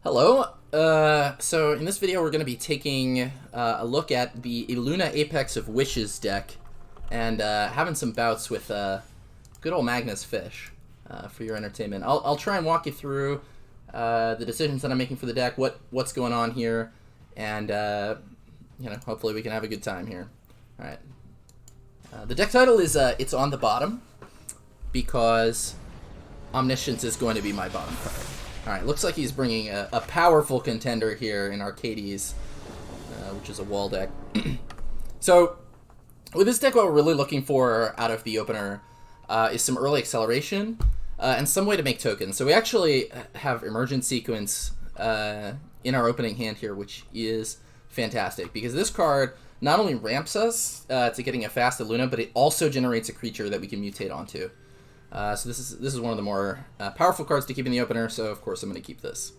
Hello. So in this video we're going to be taking a look at the Illuna Apex of Wishes deck and having some bouts with good old Magnus Fish for your entertainment. I'll try and walk you through the decisions that I'm making for the deck, what's going on here, and hopefully we can have a good time here. All right. The deck title is it's on the bottom because Omniscience is going to be my bottom card. Alright, looks like he's bringing a powerful contender here in Arcades, which is a wall deck. So, with this deck, what we're really looking for out of the opener is some early acceleration and some way to make tokens. So we actually have Emergent Sequence in our opening hand here, which is fantastic, because this card not only ramps us to getting a fast Illuna, but it also generates a creature that we can mutate onto. So this is one of the more powerful cards to keep in the opener, so of course I'm going to keep this.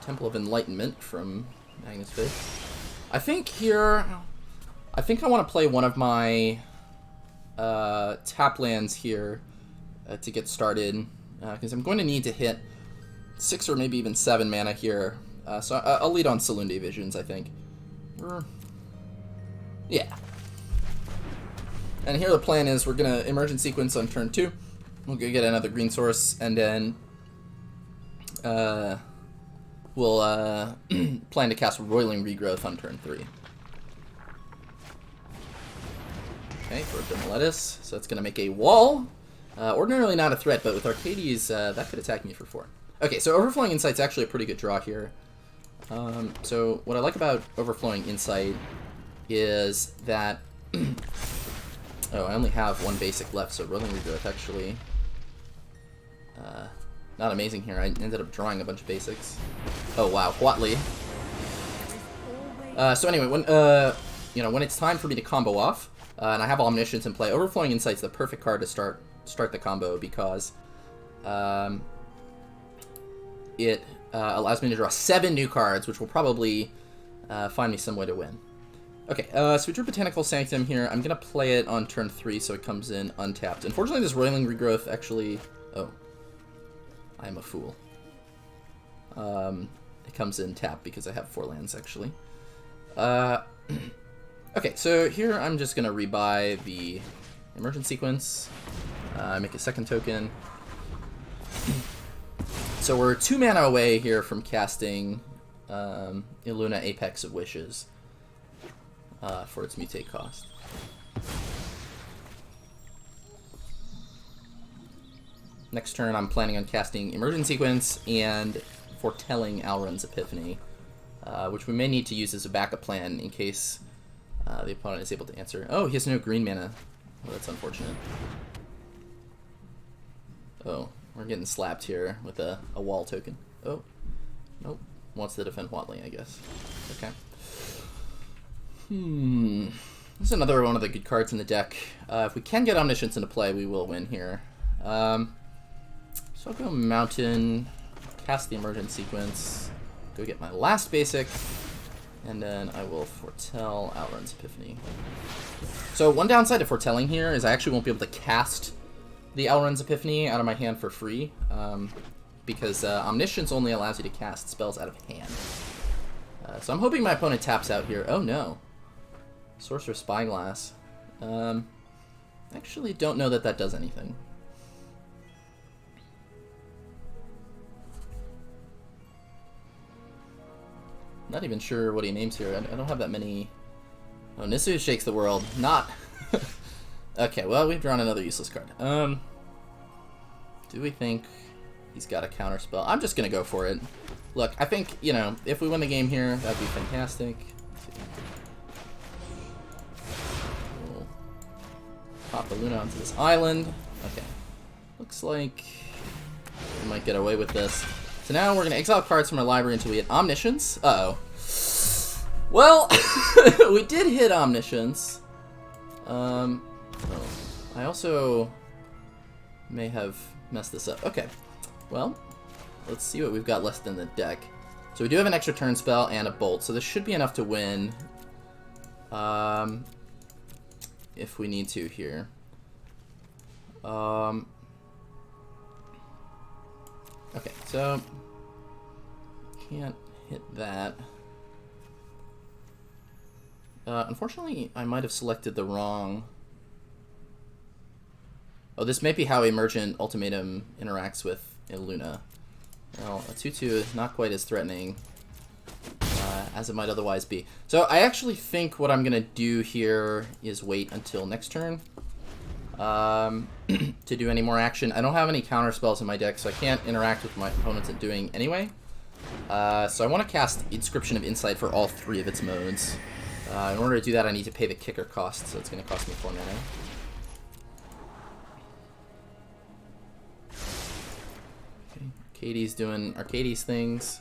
Temple of Enlightenment from Magnus Fish. I think I want to play one of my tap lands here to get started, because I'm going to need to hit 6 or maybe even 7 mana here. So I'll lead on Saloon Day Visions, I think. Yeah. And here the plan is we're going to Emergent Sequence on turn 2. We'll go get another green source, and then we'll plan to cast Roiling Regrowth on turn 3. Okay, Birthday Lettuce. So it's going to make a wall. Ordinarily not a threat, but with Arcades, that could attack me for 4. Okay, so Overflowing Insight's actually a pretty good draw here. So what I like about Overflowing Insight is that... Oh, I only have one basic left, so Rolling Regrowth actually not amazing here. I ended up drawing a bunch of basics. Oh wow, Huatli. So anyway, when it's time for me to combo off, and I have Omniscience in play, Overflowing Insight's the perfect card to start the combo, because it allows me to draw 7 new cards, which will probably find me some way to win. Okay, so we drew Botanical Sanctum here. I'm going to play it on turn 3 so it comes in untapped. Unfortunately, this Roiling Regrowth actually... Oh. I am a fool. It comes in tapped because I have 4 lands, actually. Okay, so here I'm just going to rebuy the Emergent Sequence. Make a second token. So we're 2 mana away here from casting Illuna Apex of Wishes. For its mutate cost. Next turn, I'm planning on casting Emergent Sequence and Foretelling Alrund's Epiphany, which we may need to use as a backup plan in case the opponent is able to answer. Oh, he has no green mana. Oh, that's unfortunate. Oh, we're getting slapped here with a wall token. Oh, nope. Wants to defend Huatli, I guess. Okay. This is another one of the good cards in the deck. If we can get Omniscience into play, we will win here. So I'll go Mountain, cast the Emergent Sequence, go get my last basic, and then I will Foretell Outrun's Epiphany. So one downside to Foretelling here is I actually won't be able to cast the Outrun's Epiphany out of my hand for free, because Omniscience only allows you to cast spells out of hand. So I'm hoping my opponent taps out here. Oh no. Sorcerer's Spyglass. Actually don't know that does anything. Not even sure what he names here. I don't have that many... Oh, Nisu Shakes the World. Not... Okay, well, we've drawn another useless card. Do we think he's got a counter spell? I'm just gonna go for it. Look, I think, if we win the game here, that'd be fantastic. Pop Illuna onto this island. Okay. Looks like we might get away with this. So now we're going to exile cards from our library until we hit Omniscience. Uh-oh. Well, we did hit Omniscience. Oh, I also may have messed this up. Okay. Well, let's see what we've got left in the deck. So we do have an extra turn spell and a bolt, so this should be enough to win. If we need to here. so can't hit that. Unfortunately, I might have selected the wrong... Oh, this may be how Emergent Ultimatum interacts with Illuna. Well, a 2-2 is not quite as threatening as it might otherwise be. So I actually think what I'm going to do here is wait until next turn to do any more action. I don't have any counter spells in my deck, so I can't interact with my opponents at doing anyway. So I want to cast Inscription of Insight for all 3 of its modes. In order to do that, I need to pay the kicker cost, so it's going to cost me 4 mana. Okay, Arcades doing Arcades things.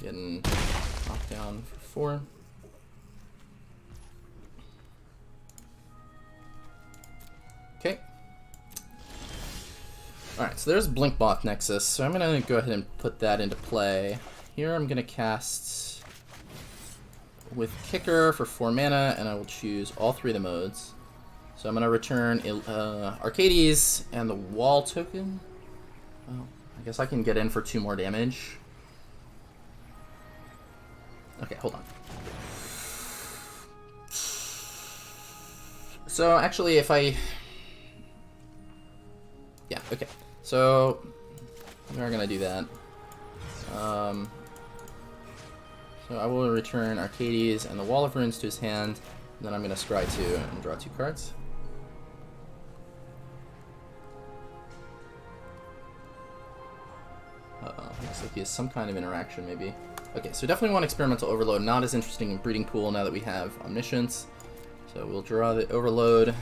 Getting knocked down for 4. Okay. Alright, so there's Blinkmoth Nexus, so I'm going to go ahead and put that into play. Here I'm going to cast with Kicker for 4 mana, and I will choose all 3 of the modes. So I'm going to return Arcades and the Wall token. Well, I guess I can get in for 2 more damage. Okay, hold on. So actually, if I... Yeah, okay. So we're going to do that. So I will return Arcades and the Wall of Runes to his hand. Then I'm going to scry 2 and draw 2 cards. Uh-oh, looks like he has some kind of interaction, maybe. Okay, so definitely want Experimental Overload. Not as interesting in Breeding Pool now that we have Omniscience. So we'll draw the Overload.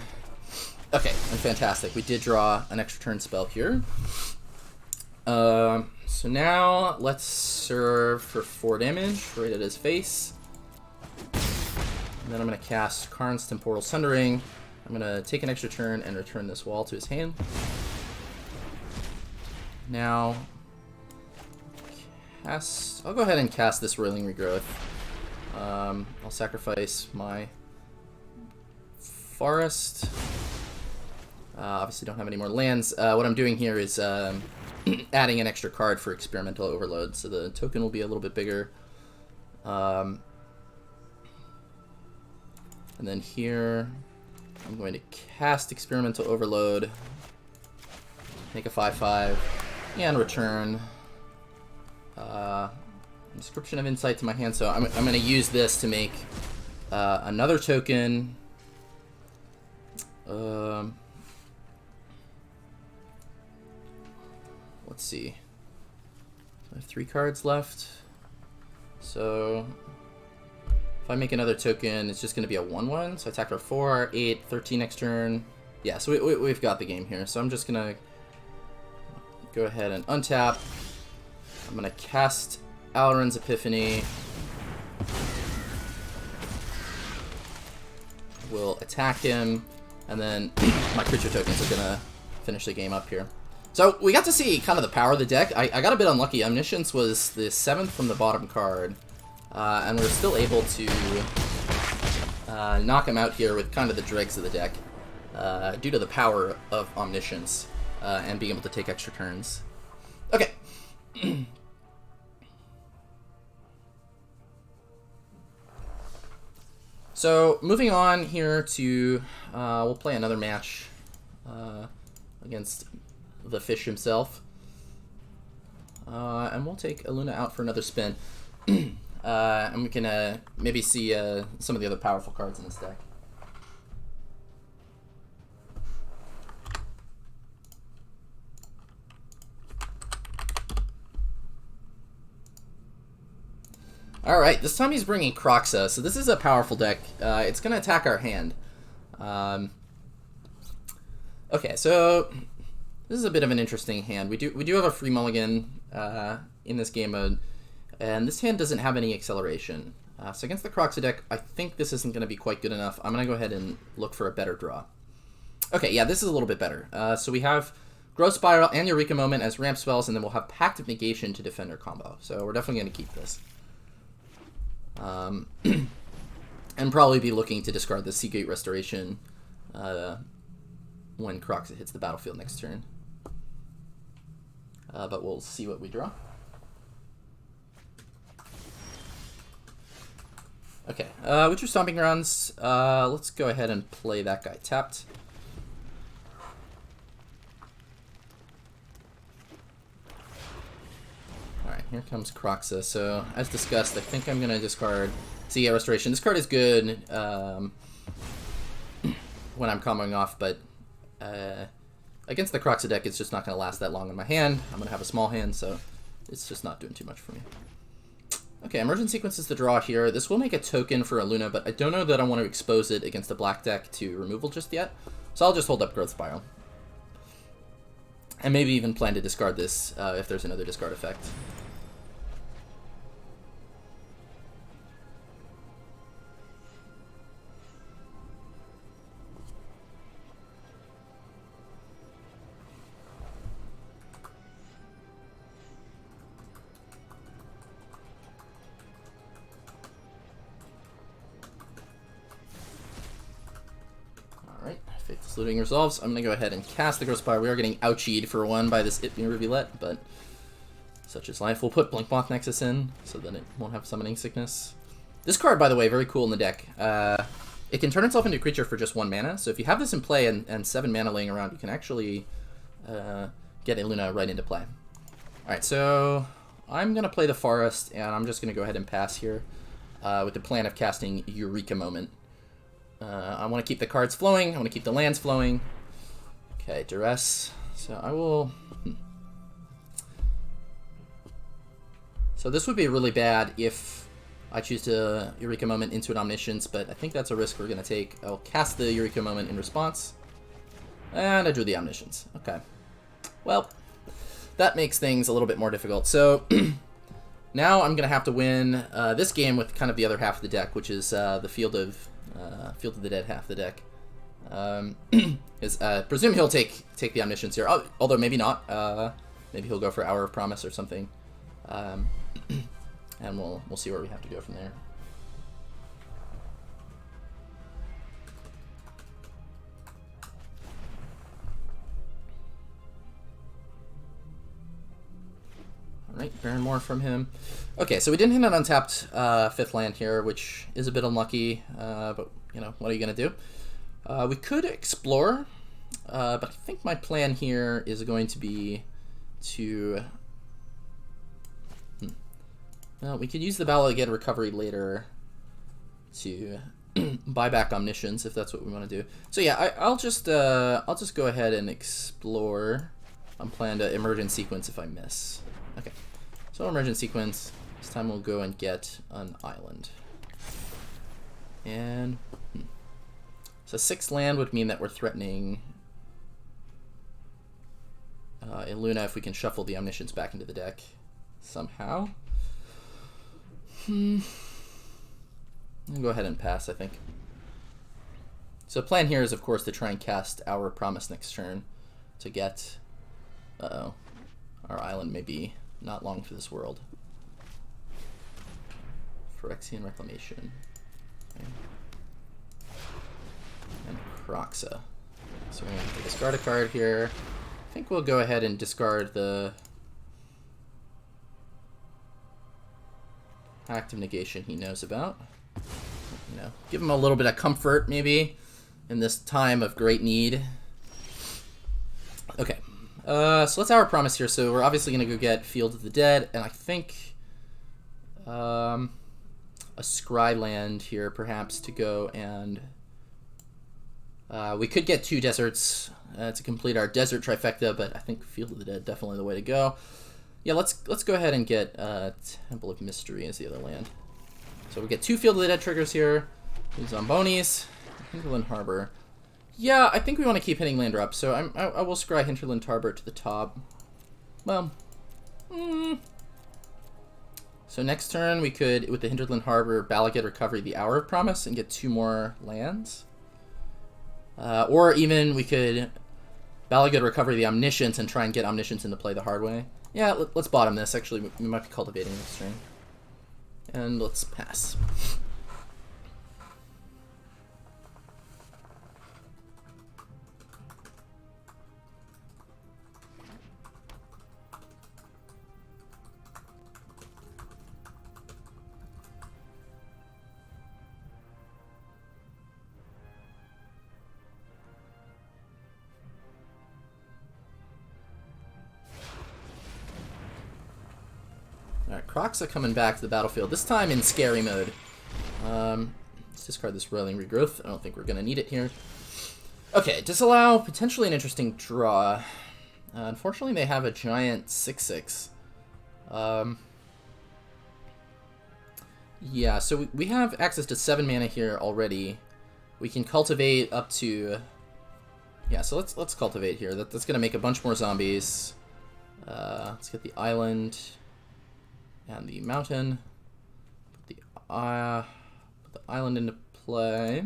Okay, and fantastic. We did draw an extra turn spell here. So now let's serve for 4 damage right at his face. And then I'm going to cast Karn's Temporal Sundering. I'm going to take an extra turn and return this wall to his hand. Now, I'll go ahead and cast this Roiling Regrowth. I'll sacrifice my forest. Obviously don't have any more lands. What I'm doing here is adding an extra card for Experimental Overload, so the token will be a little bit bigger. And then here, I'm going to cast Experimental Overload, make a 5/5, and return Inscription of Insight to my hand. So I'm going to use this to make another token. Let's see. I have 3 cards left. So if I make another token, it's just going to be a 1/1. So attack for 4, 8, 13 next turn. Yeah, so we've got the game here. So I'm just going to go ahead and untap. I'm going to cast Alrund's Epiphany. We'll attack him. And then my creature tokens are going to finish the game up here. So we got to see kind of the power of the deck. I got a bit unlucky. Omniscience was the 7th from the bottom card. And we're still able to knock him out here with kind of the dregs of the deck. Due to the power of Omniscience and being able to take extra turns. Okay. So moving on here to... we'll play another match against the fish himself. And we'll take Illuna out for another spin. And we can maybe see some of the other powerful cards in this deck. Alright, this time he's bringing Kroxa. So this is a powerful deck. It's going to attack our hand. Okay, so this is a bit of an interesting hand. We do have a free mulligan in this game mode, and this hand doesn't have any acceleration. So against the Kroxa deck, I think this isn't going to be quite good enough. I'm going to go ahead and look for a better draw. Okay, yeah, this is a little bit better. So we have Growth Spiral and Eureka Moment as ramp spells, and then we'll have Pact of Negation to defend our combo. So we're definitely going to keep this. And probably be looking to discard the Seagate Restoration when Kroxa hits the battlefield next turn. But we'll see what we draw. Okay, with your Stomping Grounds, let's go ahead and play that guy tapped. Alright, here comes Kroxa. So, as discussed, I think I'm going to discard Sea Restoration. This card is good when I'm comboing off, but against the Kroxa deck, it's just not going to last that long in my hand. I'm going to have a small hand, so it's just not doing too much for me. Okay, Emergent Sequence is the draw here. This will make a token for Illuna, but I don't know that I want to expose it against the black deck to removal just yet. So I'll just hold up Growth Spiral. And maybe even plan to discard this if there's another discard effect. Faithless Looting resolves. I'm going to go ahead and cast the Growth Spiral. We are getting ouchied for one by this Itmir Rivulet, but such is life. We'll put Blinkmoth Nexus in so that it won't have Summoning Sickness. This card, by the way, very cool in the deck. It can turn itself into a creature for just 1 mana, so if you have this in play and 7 mana laying around, you can actually get Illuna right into play. Alright, so I'm going to play the Forest, and I'm just going to go ahead and pass here with the plan of casting Eureka Moment. I want to keep the cards flowing. I want to keep the lands flowing. Okay, Duress. So I will... So this would be really bad if I choose to Eureka Moment into an Omniscience, but I think that's a risk we're going to take. I'll cast the Eureka Moment in response. And I drew the Omniscience. Okay. Well, that makes things a little bit more difficult. So now I'm going to have to win this game with kind of the other half of the deck, which is the Field of the Dead half of the deck. Presume he'll take the Omniscience here, although maybe not. Maybe he'll go for Hour of Promise or something, and we'll see where we have to go from there. All right, Baron more from him. Okay, so we didn't hit an untapped 5th land here, which is a bit unlucky, but, you know, what are you going to do? We could explore, but I think my plan here is going to be to... Well, we could use the Battle Again Recovery later to buy back Omniscience, if that's what we want to do. So yeah, I'll just go ahead and explore. I'm planning to Emergent Sequence if I miss. Okay, so Emergent Sequence. This time we'll go and get an island. And so 6th land would mean that we're threatening Illuna if we can shuffle the Omniscience back into the deck somehow. I'll go ahead and pass, I think. So plan here is, of course, to try and cast Hour of Promise next turn to get... Uh-oh. Our island may be not long for this world. Phyrexian Reclamation. Okay. And Kroxa. So we're going to discard a card here. I think we'll go ahead and discard the Active Negation he knows about. You know, give him a little bit of comfort, maybe, in this time of great need. Okay. So let's Hour of Promise here. So we're obviously going to go get Field of the Dead, and I think a Scry land here, perhaps, to go and... we could get 2 deserts to complete our desert trifecta, but I think Field of the Dead definitely the way to go. Yeah, let's go ahead and get Temple of Mystery as the other land. So we get 2 Field of the Dead triggers here. Zombonis, Hinterland Harbor. Yeah, I think we want to keep hitting land up, so I will scry Hinterland Harbor to the top. Well, so next turn we could, with the Hinterland Harbor, Balagad Recovery the Hour of Promise and get 2 more lands. Or even we could Balagad Recovery the Omniscience and try and get Omniscience into play the hard way. Yeah, let's bottom this. Actually, we might be cultivating this turn. And let's pass. Kroxa coming back to the battlefield, this time in scary mode. Let's discard this Rolling Regrowth. I don't think we're going to need it here. Okay, disallow, potentially an interesting draw. Unfortunately, they have a giant 6/6. Yeah, so we have access to 7 mana here already. We can cultivate up to... Yeah, so let's cultivate here. That's going to make a bunch more zombies. Let's get the island and the mountain. Put the island into play.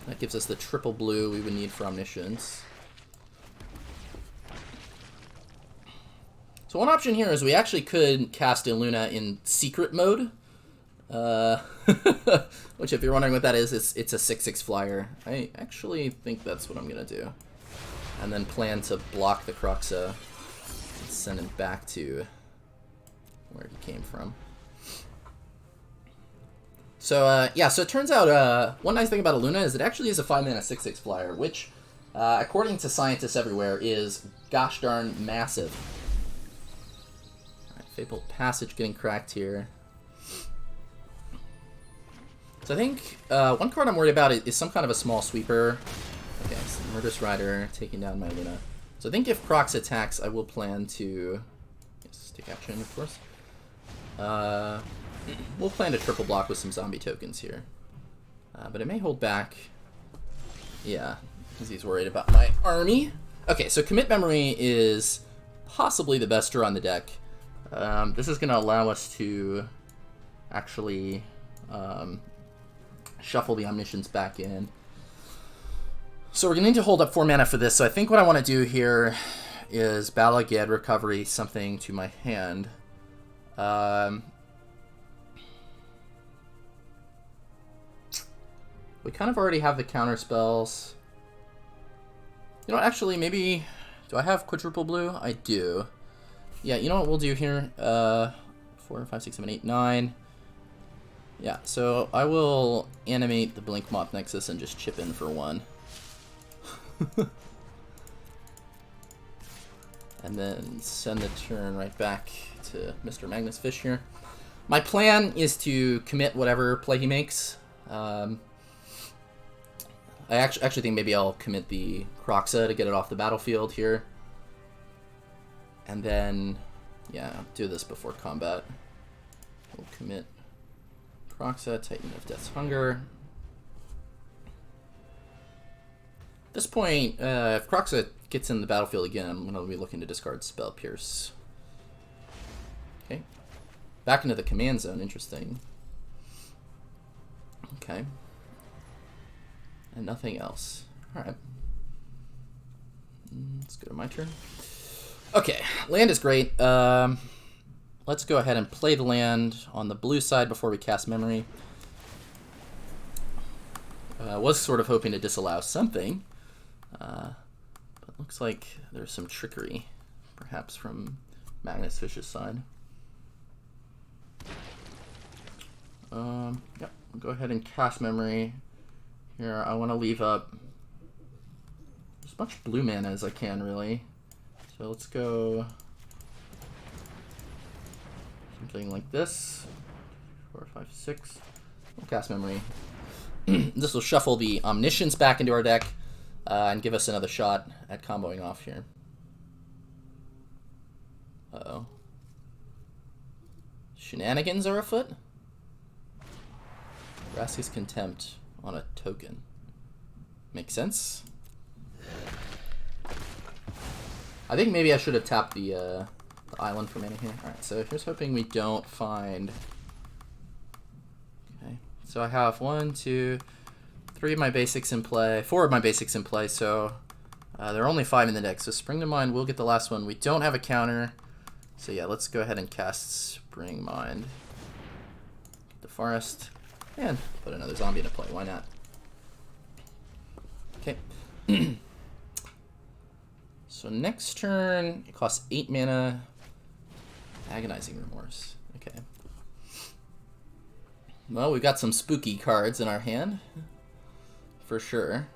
That gives us the triple blue we would need for omniscience. So one option here is we actually could cast Illuna in secret mode. Which, if you're wondering what that is, it's a 6/6 flyer. I actually think that's what I'm going to do. And then plan to block the Kroxa and send him back to where he came from. So, yeah, so it turns out one nice thing about Illuna is it actually is a 5-mana 6/6 flyer, which, according to scientists everywhere, is gosh darn massive. Alright, Fabled Passage getting cracked here. So I think one card I'm worried about is some kind of a small sweeper. Okay, so Murderous Rider taking down my Illuna. So I think if Kroxa attacks, I will plan to... Yes, take action, of course. We'll plan to triple block with some zombie tokens here. But it may hold back. Yeah, because he's worried about my army. Okay, so Commit Memory is possibly the best draw on the deck. This is going to allow us to actually shuffle the Omniscience back in. So we're going to need to hold up 4 mana for this. So I think what I want to do here is Battle Again, Recovery, something to my hand. We kind of already have the counter spells. You know, actually, maybe... Do I have quadruple blue? I do. Yeah, you know what we'll do here? 4, 5, 6, 7, 8, 9. Yeah, so I will animate the Blink Moth Nexus and just chip in for 1. And then send the turn right back to Mr. Magnus Fish here. My plan is to commit whatever play he makes. I actually think maybe I'll commit the Kroxa to get it off the battlefield here. And then, yeah, do this before combat. We'll commit Kroxa, Titan of Death's Hunger. At this point, if Kroxa gets in the battlefield again, I'm going to be looking to discard Spell Pierce. Okay. Back into the command zone, interesting. Okay. And nothing else. Alright. Let's go to my turn. Okay, land is great. Let's go ahead and play the land on the blue side before we cast Memory. Was sort of hoping to disallow something. But looks like there's some trickery, perhaps from Magnus Fish's side. Yep, I'll go ahead and cast Memory. Here, I want to leave up as much blue mana as I can, really. So let's go something like this. 4, 5, 6. We'll cast Memory. This will shuffle the Omniscience back into our deck and give us another shot at comboing off here. Uh-oh. Shenanigans are afoot? Vraska's Contempt on a token. Makes sense. I think maybe I should have tapped the island for mana here. Alright, so here's hoping we don't find... Okay, so I have 1, 2, 3 of my basics in play, 4 of my basics in play, so there are only 5 in the deck. So Spring to Mind, we'll get the last one. We don't have a counter, so yeah, let's go ahead and cast Spring Mind. Get the Forest, and put another zombie into play. Why not? Okay. So next turn, it costs 8 mana. Agonizing Remorse. Okay. Well, we've got some spooky cards in our hand. For sure.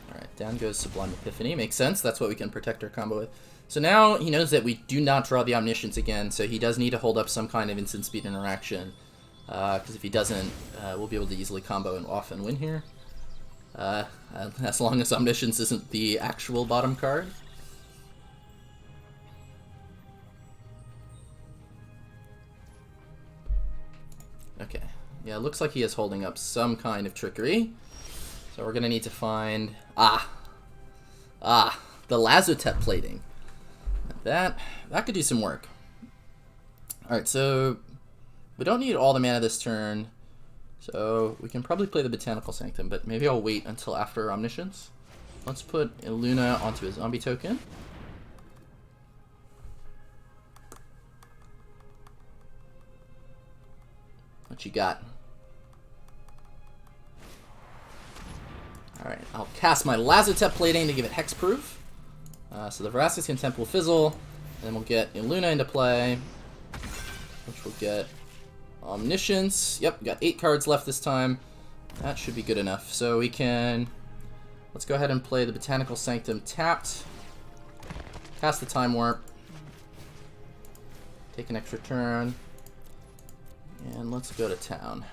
Alright. Down goes Sublime Epiphany. Makes sense. That's what we can protect our combo with. So now he knows that we do not draw the Omniscience again, so he does need to hold up some kind of instant speed interaction. Because if he doesn't, we'll be able to easily combo and off and win here. As long as Omniscience isn't the actual bottom card. Okay. Yeah, it looks like he is holding up some kind of trickery. So we're going to need to find... the Lazotep plating. That could do some work. Alright, so we don't need all the mana this turn. So we can probably play the Botanical Sanctum, but maybe I'll wait until after Omniscience. Let's put Illuna onto a zombie token. What you got? Alright, I'll cast my Lazotep plating to give it hexproof. So the Veracity Contempt will fizzle, and then we'll get Illuna into play, which will get Omniscience. Yep, we got 8 cards left this time. That should be good enough. So we can... Let's go ahead and play the Botanical Sanctum tapped. Cast the Time Warp. Take an extra turn. And let's go to town.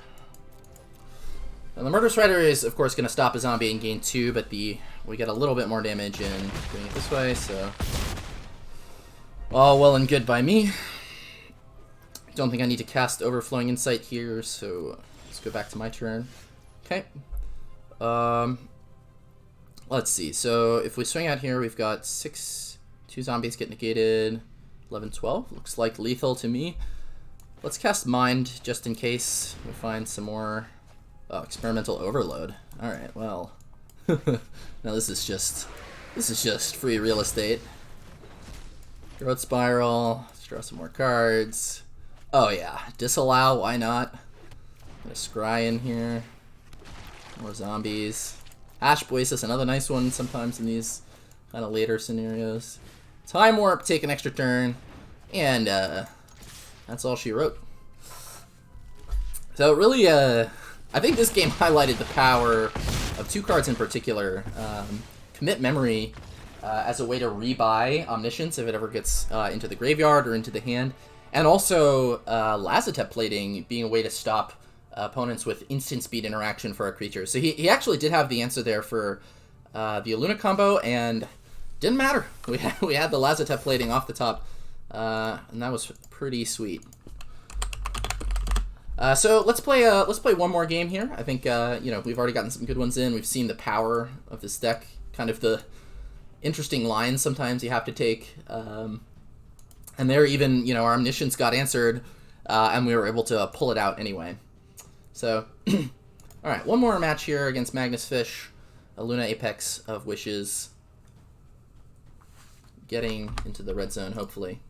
Now the Murderous Rider is, of course, going to stop a zombie and gain 2, but we get a little bit more damage in doing it this way, so... All well and good by me. Don't think I need to cast Overflowing Insight here, so let's go back to my turn. Okay. Let's see. So if we swing out here, we've got 2 zombies get negated, 11, 12. Looks like lethal to me. Let's cast Mind, just in case we find some more... Oh, Experimental Overload. Alright, well... now this is just free real estate. Growth Spiral. Let's draw some more cards. Oh yeah, Disallow, why not? Get a Scry in here. More zombies. Ash Boisis, another nice one sometimes in these kind of later scenarios. Time Warp, take an extra turn. And that's all she wrote. So really, I think this game highlighted the power of 2 cards in particular. Commit Memory as a way to rebuy Omniscience if it ever gets into the graveyard or into the hand. And also Lazotep plating being a way to stop opponents with instant speed interaction for a creature. So he actually did have the answer there for the Illuna combo, and didn't matter. We had the Lazotep plating off the top, and that was pretty sweet. So let's play one more game here. I think we've already gotten some good ones in. We've seen the power of this deck, kind of the interesting lines sometimes you have to take. And there even, our Omniscience got answered, and we were able to pull it out anyway. So, alright, one more match here against Magnus Fish, Illuna Apex of Wishes. Getting into the red zone, hopefully.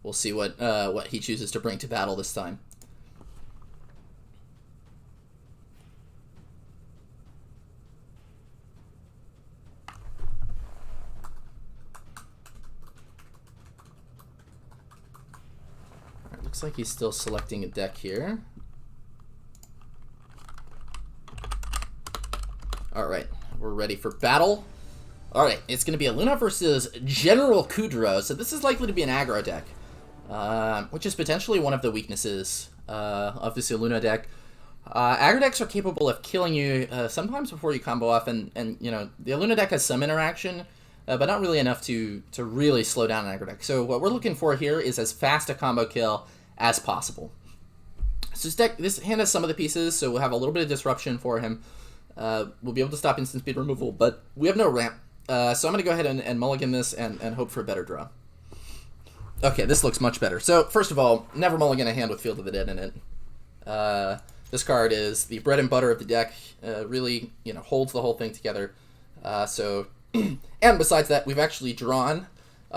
We'll see what he chooses to bring to battle this time. Looks like he's still selecting a deck here. Alright, we're ready for battle. Alright, it's going to be Illuna versus General Kudro. So this is likely to be an aggro deck, which is potentially one of the weaknesses of this Illuna deck. Aggro decks are capable of killing you sometimes before you combo off, and the Illuna deck has some interaction, but not really enough to really slow down an aggro deck. So what we're looking for here is as fast a combo kill as possible. So this hand has some of the pieces, so we'll have a little bit of disruption for him. We'll be able to stop instant speed removal, but we have no ramp. So I'm going to go ahead and mulligan this and hope for a better draw. Okay, this looks much better. So first of all, never mulligan a hand with Field of the Dead in it. This card is the bread and butter of the deck. Really, holds the whole thing together. And besides that, we've actually drawn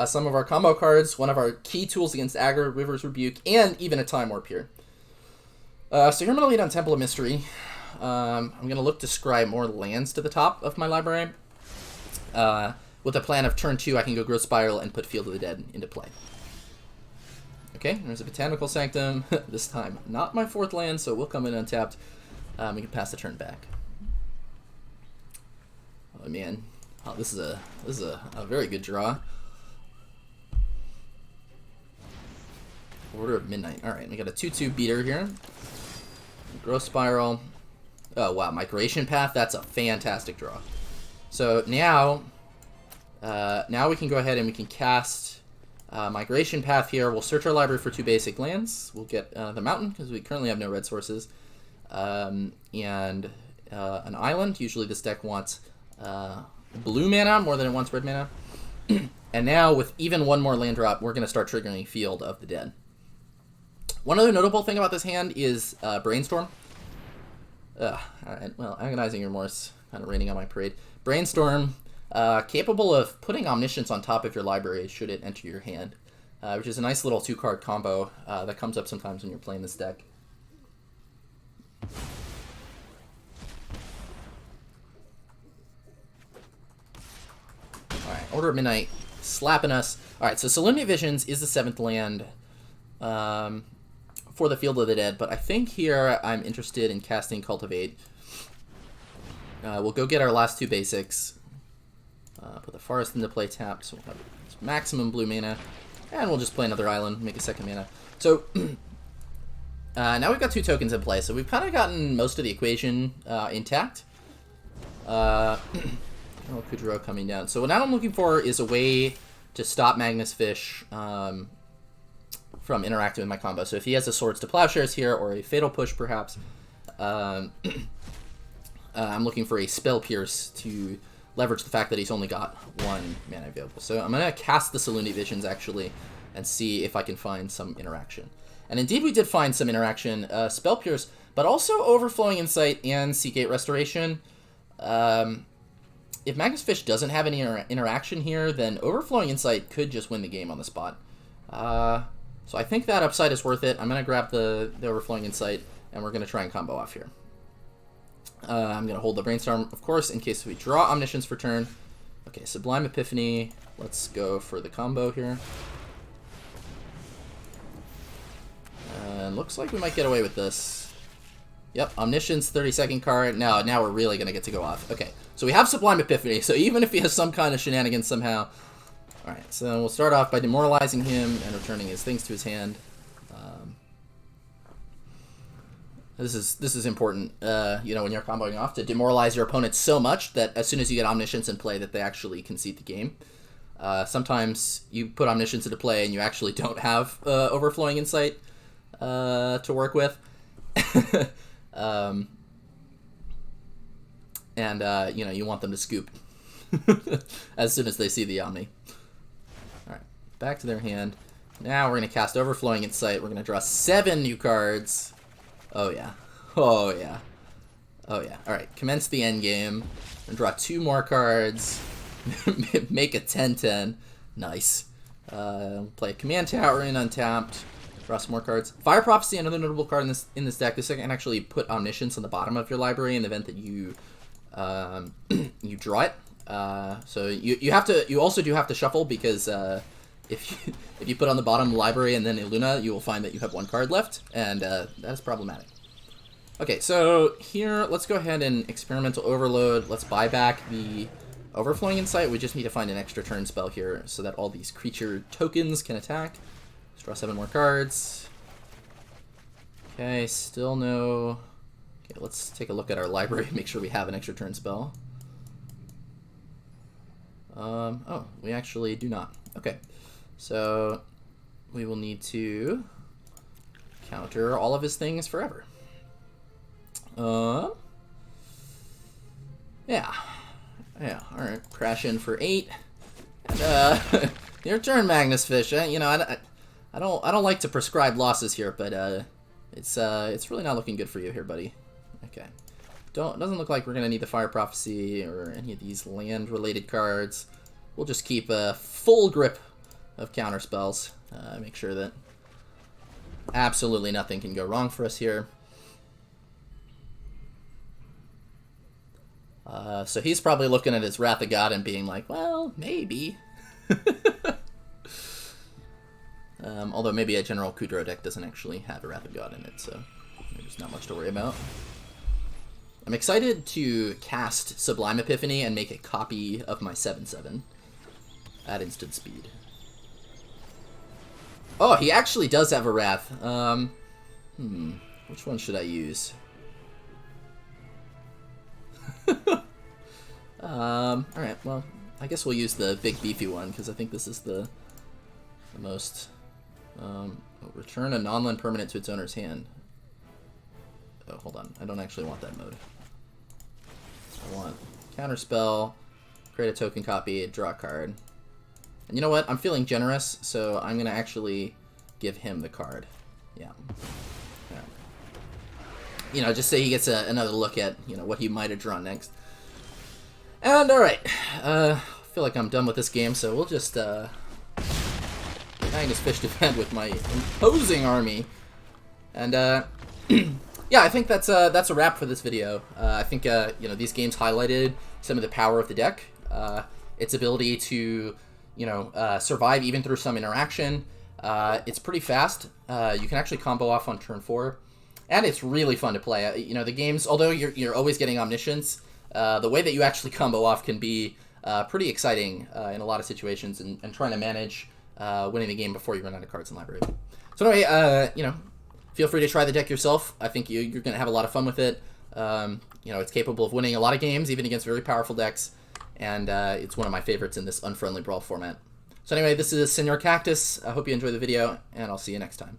some of our combo cards, one of our key tools against aggro, River's Rebuke, and even a Time Warp here. So here I'm going to lead on Temple of Mystery. I'm going to look to scry more lands to the top of my library. With a plan of turn 2, I can go Growth Spiral and put Field of the Dead into play. Okay, there's a Botanical Sanctum. This time, not my 4th land, so we'll come in untapped. We can pass the turn back. Oh man, oh, this is a very good draw. Order of Midnight. All right, we got a 2/2 beater here. Growth Spiral. Oh wow, Migration Path. That's a fantastic draw. So now we can go ahead and we can cast Migration Path here. We'll search our library for 2 basic lands. We'll get the mountain because we currently have no red sources, and an island. Usually this deck wants blue mana more than it wants red mana. And now with even one more land drop, we're going to start triggering Field of the Dead. One other notable thing about this hand is Brainstorm. Alright, well, Agonizing Remorse kind of raining on my parade. Brainstorm, capable of putting Omniscience on top of your library should it enter your hand, which is a nice little 2-card combo that comes up sometimes when you're playing this deck. Alright, Order of Midnight slapping us. Alright, so Solemnity Visions is the 7th land for the Field of the Dead, but I think here I'm interested in casting Cultivate. We'll go get our last 2 basics. Put the Forest into play tapped, so we'll have maximum blue mana. And we'll just play another island, make a 2nd mana. So, now we've got 2 tokens in play, so we've kind of gotten most of the equation intact. Kudro coming down. So what I'm looking for is a way to stop Magnus Fish from interacting with my combo. So if he has a Swords to Plowshares here, or a Fatal Push perhaps, I'm looking for a Spell Pierce to leverage the fact that he's only got 1 mana available. So I'm going to cast the Solemnity Visions actually, and see if I can find some interaction. And indeed we did find some interaction, Spell Pierce, but also Overflowing Insight and Seagate Restoration. If Magnus Fish doesn't have any interaction here, then Overflowing Insight could just win the game on the spot. So I think that upside is worth it. I'm going to grab the Overflowing Insight, and we're going to try and combo off here. I'm going to hold the Brainstorm, of course, in case we draw Omniscience for turn. Okay, Sublime Epiphany. Let's go for the combo here. And looks like we might get away with this. Yep, Omniscience, 32nd card. Now we're really going to get to go off. Okay, so we have Sublime Epiphany, so even if he has some kind of shenanigans somehow... Alright, so we'll start off by demoralizing him and returning his things to his hand. This is important, you know, when you're comboing off, to demoralize your opponent so much that as soon as you get Omniscience in play, that they actually concede the game. Sometimes you put Omniscience into play and you actually don't have Overflowing Insight to work with. You know, you want them to scoop as soon as they see the Omni. Alright, back to their hand. Now we're going to cast Overflowing Insight. We're going to draw 7 new cards. Oh yeah. Oh yeah. Oh yeah. Alright, commence the end game. And draw 2 more cards. Make a 10-10. Nice. Play a Command Tower in untapped. Draw some more cards. Fire Prophecy, another notable card in this deck. This deck can actually put Omniscience on the bottom of your library in the event that you you draw it. So you also do have to shuffle, because if you put on the bottom library and then Illuna, you will find that you have 1 card left, and that is problematic. Okay, so here, let's go ahead and Experimental Overload. Let's buy back the Overflowing Insight. We just need to find an extra turn spell here so that all these creature tokens can attack. Let's draw 7 more cards. Okay, still no... Okay, let's take a look at our library, make sure we have an extra turn spell. Oh, we actually do not. Okay, so we will need to counter all of his things forever. Yeah, alright, crash in for 8. And, your turn, Magnus Fish. You know, I don't like to prescribe losses here, but, it's really not looking good for you here, buddy. Okay. Doesn't look like we're gonna need the Fire Prophecy or any of these land-related cards. We'll just keep a full grip of counter spells. Make sure that absolutely nothing can go wrong for us here. So he's probably looking at his Wrath of God and being like, well, maybe. Although maybe a general Kudro deck doesn't actually have a Wrath of God in it, so there's not much to worry about. I'm excited to cast Sublime Epiphany and make a copy of my 7/7 at instant speed. Oh, he actually does have a Wrath. Which one should I use? Alright, well, I guess we'll use the big beefy one, because I think this is the most... return a non-land permanent to its owner's hand. Oh, hold on. I don't actually want that mode. I want counterspell, create a token copy, draw a card. And you know what? I'm feeling generous, so I'm going to actually give him the card. Yeah. You know, just say he gets another look at, you know, what he might have drawn next. And, alright. I feel like I'm done with this game, so we'll just, bang this fish to bed with my imposing army. And, yeah, I think that's a wrap for this video. I think, you know, these games highlighted some of the power of the deck. Its ability to, you know, survive even through some interaction. It's pretty fast. You can actually combo off on turn 4. And it's really fun to play. You know, the games, although you're always getting omniscience, the way that you actually combo off can be pretty exciting in a lot of situations, and trying to manage winning the game before you run out of cards in library. So anyway, you know, feel free to try the deck yourself. I think you're going to have a lot of fun with it. You know, it's capable of winning a lot of games, even against very powerful decks, and it's one of my favorites in this Unfriendly Brawl format. So anyway, this is senorcactus. I hope you enjoyed the video, and I'll see you next time.